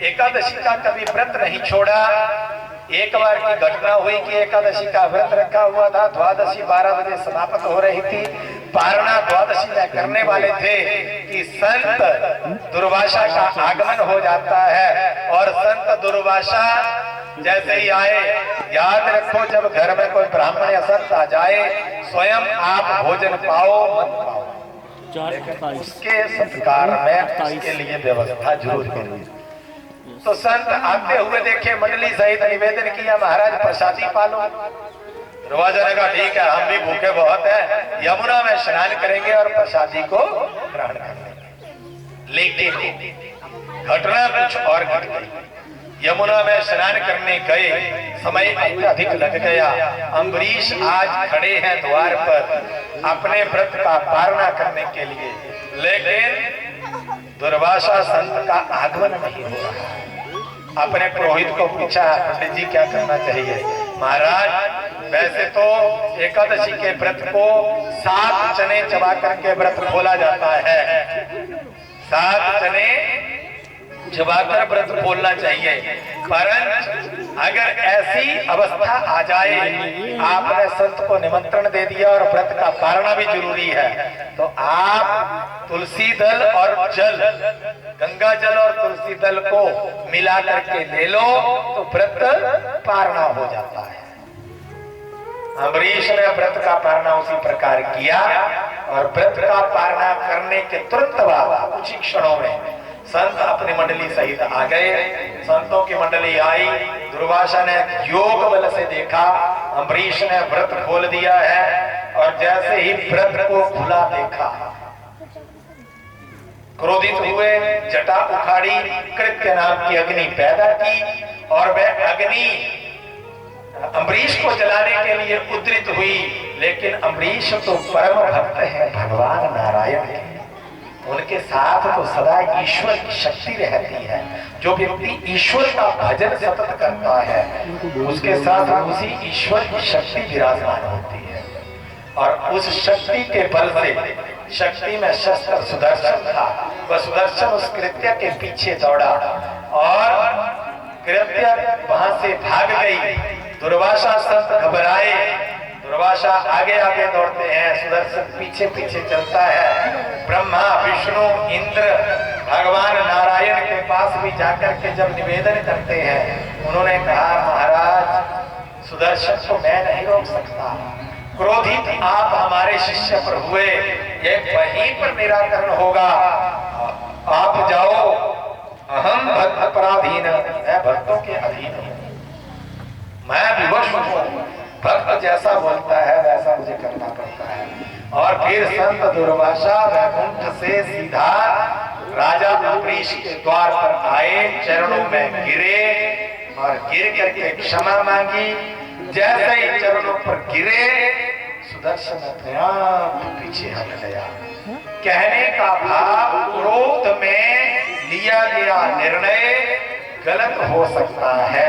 एकादशी का कभी व्रत नहीं छोड़ा। एक बार की घटना हुई कि एकादशी का व्रत रखा हुआ था, द्वादशी 12 बजे समाप्त हो रही थी, पारणा द्वादशी में करने वाले थे कि संत दुर्वासा का आगमन हो जाता है। और संत दुर्वासा जैसे ही आए, याद रखो जब घर में कोई ब्राह्मण या संत आ जाए, स्वयं आप भोजन पाओ मत पाओ, लेकिन उसके सत्कार में उसके लिए व्यवस्था जरूर करो। तो संत आते हुए देखे, मंडली सहित निवेदन किया, महाराज प्रसादी पालो। दुर्वासा ने कहा ठीक है, हम भी भूखे बहुत है, यमुना में स्नान करेंगे और प्रसादी को ग्रहण कर लेंगे। लेकिन घटना कुछ और घट गई। यमुना में स्नान करने गए, समय अधिक लग गया। अम्बरीश आज खड़े हैं द्वार पर अपने व्रत का पारणा करने के लिए, लेकिन दुर्वासा संत का आगमन नहीं हो रहा। अपने पुरोहित को पूछा, पंडित जी क्या करना चाहिए? महाराज वैसे तो एकादशी के व्रत को 7 चने चबा करके व्रत खोला जाता है, 7 चने चबाकर व्रत खोलना चाहिए, परंतु अगर ऐसी अवस्था आ जाए, आपने संत को निमंत्रण दे दिया और व्रत का पारणा भी जरूरी है, तो आप तुलसी दल और जल, गंगा जल और तुलसी दल को मिला करके ले लो तो व्रत पारणा हो जाता है। अम्बरीश ने व्रत का पारणा उसी प्रकार किया और व्रत का पारणा करने के तुरंत बाद कुछ ही क्षणों में संत अपनी मंडली सहित आ गए। संतों की मंडली आई, दुर्वासा ने योग बल से देखा अम्बरीश ने व्रत खोल दिया है, और जैसे ही व्रत को खुला देखा क्रोधित हुए, जटा उखाड़ी, कृत्य नाम की अग्नि पैदा की और वह अग्नि अम्बरीश को जलाने के लिए उद्रित हुई। लेकिन अम्बरीश तो परम भक्त है भगवान नारायण के, उनके साथ तो सदा ईश्वर की शक्ति रहती है। जो व्यक्ति ईश्वर का भजन सतत करता है उसके साथ उसी ईश्वर की शक्ति विराजमान होती है, और उस शक्ति के बल से, शक्ति में शस्त्र सुदर्शन था, वह सुदर्शन उस कृत्य के पीछे दौड़ा और कृत्य वहां से भाग गई। दुर्वासा संत घबराए, दुर्वासा आगे आगे दौड़ते हैं, सुदर्शन पीछे पीछे चलता है। ब्रह्मा विष्णु इंद्र भगवान नारायण के पास भी जाकर के जब निवेदन करते हैं, उन्होंने कहा महाराज सुदर्शन को मैं नहीं रोक सकता, क्रोधित आप हमारे शिष्य पर हुए, ये वहीं पर निराकरण होगा, आप जाओ, अहम भक्त पराधीन, मैं भक्तों के अधीन हूं, मैं विवश हूं, भक्त जैसा बोलता है वैसा मुझे करना पड़ता है। और फिर संत दुर्वासा वैकुंठ से सीधा राजा अम्बरीश के द्वार पर आए, चरणों में गिरे और गिर करके क्षमा मांगी। जैसे ही चरणों पर गिरे, सुदर्शन अपने आप पीछे हट गया। कहने का भाव, क्रोध में लिया गया निर्णय गलत हो सकता है।